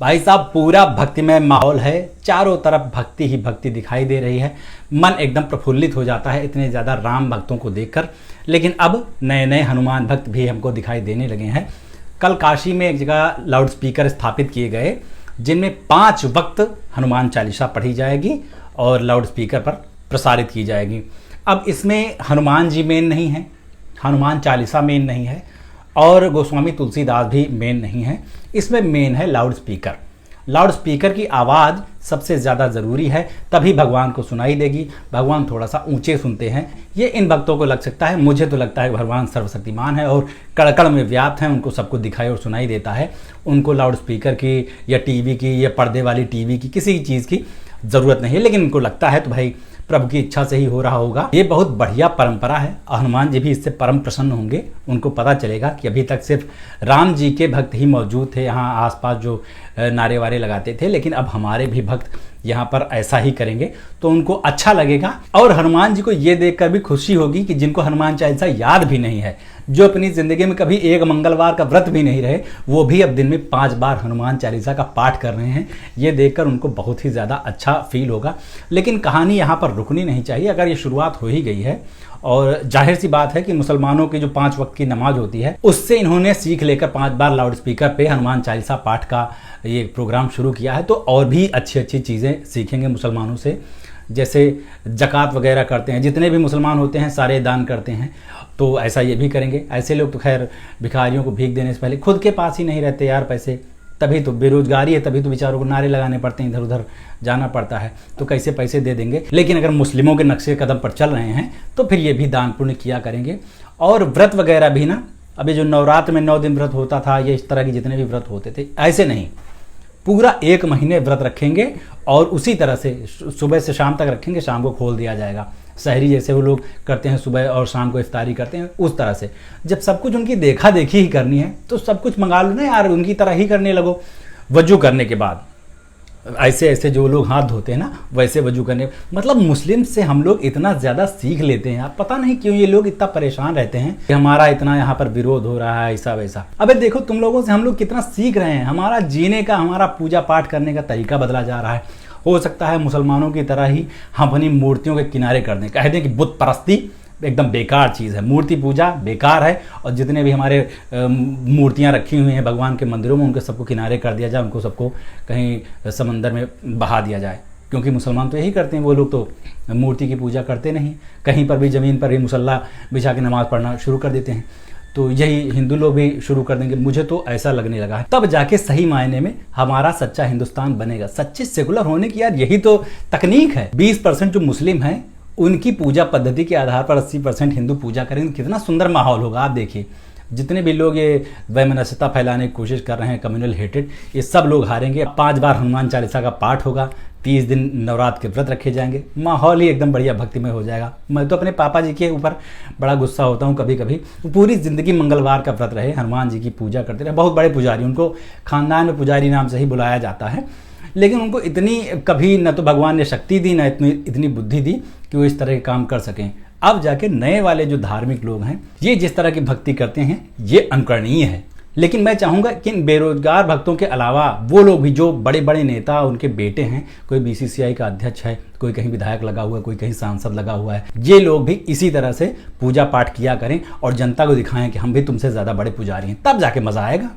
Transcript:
भाई साहब पूरा भक्तिमय माहौल है, चारों तरफ भक्ति ही भक्ति दिखाई दे रही है। मन एकदम प्रफुल्लित हो जाता है इतने ज़्यादा राम भक्तों को देखकर। लेकिन अब नए नए हनुमान भक्त भी हमको दिखाई देने लगे हैं। कल काशी में एक जगह लाउड स्पीकर स्थापित किए गए जिनमें 5 वक्त हनुमान चालीसा पढ़ी जाएगी और लाउड स्पीकर पर प्रसारित की जाएगी। अब इसमें हनुमान जी मेन नहीं है, हनुमान चालीसा मेन नहीं है और गोस्वामी तुलसीदास भी मेन नहीं है। इसमें मेन है लाउड स्पीकर। लाउड स्पीकर की आवाज़ सबसे ज़्यादा ज़रूरी है, तभी भगवान को सुनाई देगी। भगवान थोड़ा सा ऊंचे सुनते हैं, ये इन भक्तों को लग सकता है। मुझे तो लगता है भगवान सर्वशक्तिमान है और कड़ में व्याप्त हैं, उनको सबको दिखाई और सुनाई देता है। उनको लाउड स्पीकर की या टीवी की या पर्दे वाली टीवी की किसी चीज़ की ज़रूरत नहीं है, लेकिन उनको लगता है तो भाई प्रभु की इच्छा से ही हो रहा होगा। ये बहुत बढ़िया परंपरा है। हनुमान जी भी इससे परम प्रसन्न होंगे। उनको पता चलेगा कि अभी तक सिर्फ राम जी के भक्त ही मौजूद थे यहाँ आसपास जो नारे वारे लगाते थे, लेकिन अब हमारे भी भक्त यहाँ पर ऐसा ही करेंगे तो उनको अच्छा लगेगा। और हनुमान जी को ये देखकर भी खुशी होगी कि जिनको हनुमान चालीसा याद भी नहीं है, जो अपनी ज़िंदगी में कभी एक मंगलवार का व्रत भी नहीं रहे, वो भी अब दिन में 5 बार हनुमान चालीसा का पाठ कर रहे हैं। ये देखकर उनको बहुत ही ज़्यादा अच्छा फील होगा। लेकिन कहानी यहाँ पर रुकनी नहीं चाहिए। अगर ये शुरुआत हो ही गई है और जाहिर सी बात है कि मुसलमानों की जो 5 वक्त की नमाज होती है उससे इन्होंने सीख लेकर 5 बार लाउड स्पीकर पे हनुमान चालीसा पाठ का ये प्रोग्राम शुरू किया है, तो और भी अच्छी अच्छी चीज़ें सीखेंगे मुसलमानों से। जैसे ज़कात वगैरह करते हैं, जितने भी मुसलमान होते हैं सारे दान करते हैं, तो ऐसा ये भी करेंगे। ऐसे लोग तो खैर भिखारियों को भीख देने से पहले खुद के पास ही नहीं रहते यार पैसे, तभी तो बेरोजगारी है, तभी तो बेचारों को नारे लगाने पड़ते हैं, इधर उधर जाना पड़ता है, तो कैसे पैसे दे देंगे। लेकिन अगर मुस्लिमों के नक्शे कदम पर चल रहे हैं तो फिर ये भी दान पुण्य किया करेंगे। और व्रत वगैरह भी ना, अभी जो नवरात्र में 9 दिन व्रत होता था, ये इस तरह के जितने भी व्रत होते थे, ऐसे नहीं, पूरा 1 महीने व्रत रखेंगे और उसी तरह से सुबह से शाम तक रखेंगे, शाम को खोल दिया जाएगा। शहरी जैसे वो लोग करते हैं, सुबह और शाम को इफ्तारी करते हैं, उस तरह से। जब सब कुछ उनकी देखा देखी ही करनी है तो सब कुछ मंगा लो ना यार, उनकी तरह ही करने लगो। वजू करने के बाद ऐसे ऐसे जो लोग हाथ धोते हैं ना, वैसे वजू करने, मतलब मुस्लिम से हम लोग इतना ज़्यादा सीख लेते हैं यार। पता नहीं क्यों ये लोग इतना परेशान रहते हैं कि हमारा इतना यहाँ पर विरोध हो रहा है, ऐसा वैसा। अबे देखो तुम लोगों से हम लोग कितना सीख रहे हैं। हमारा जीने का, हमारा पूजा पाठ करने का तरीका बदला जा रहा है। हो सकता है मुसलमानों की तरह ही हम अपनी मूर्तियों के किनारे कर दें, कह दें कि बुत परस्ती एकदम बेकार चीज़ है, मूर्ति पूजा बेकार है, और जितने भी हमारे मूर्तियां रखी हुई हैं भगवान के मंदिरों में, उनके सबको किनारे कर दिया जाए, उनको सबको कहीं समंदर में बहा दिया जाए। क्योंकि मुसलमान तो यही करते हैं, वो लोग तो मूर्ति की पूजा करते नहीं, कहीं पर भी ज़मीन पर भी मुसल्ला बिछा के नमाज़ पढ़ना शुरू कर देते हैं। तो यही हिंदू लोग भी शुरू कर देंगे, मुझे तो ऐसा लगने लगा है। तब जाके सही मायने में हमारा सच्चा हिंदुस्तान बनेगा। सच्चे सेकुलर होने की यार यही तो तकनीक है। 20% जो मुस्लिम हैं उनकी पूजा पद्धति के आधार पर 80% हिंदू पूजा करेंगे, कितना सुंदर माहौल होगा। आप देखिए जितने भी लोग ये वैमनस्यता फैलाने की कोशिश कर रहे हैं, कम्युनल हेटेड, ये सब लोग हारेंगे। 5 बार हनुमान चालीसा का पाठ होगा, 30 दिन नवरात्र के व्रत रखे जाएंगे, माहौल ही एकदम बढ़िया भक्तिमय हो जाएगा। मैं तो अपने पापा जी के ऊपर बड़ा गुस्सा होता हूँ कभी कभी। पूरी ज़िंदगी मंगलवार का व्रत रहे, हनुमान जी की पूजा करते रहे, बहुत बड़े पुजारी, उनको खानदान में पुजारी नाम से ही बुलाया जाता है, लेकिन उनको इतनी कभी न तो भगवान ने शक्ति दी, न इतनी बुद्धि दी कि वो इस तरह के काम कर सकें। अब जाके नए वाले जो धार्मिक लोग हैं, ये जिस तरह की भक्ति करते हैं, ये अनुकरणीय है। लेकिन मैं चाहूँगा कि इन बेरोजगार भक्तों के अलावा वो लोग भी जो बड़े बड़े नेता, उनके बेटे हैं, कोई BCCI का अध्यक्ष है, कोई कहीं विधायक लगा हुआ है, कोई कहीं सांसद लगा हुआ है, ये लोग भी इसी तरह से पूजा पाठ किया करें और जनता को दिखाएं कि हम भी तुमसे ज़्यादा बड़े पुजारी हैं, तब जाके मज़ा आएगा।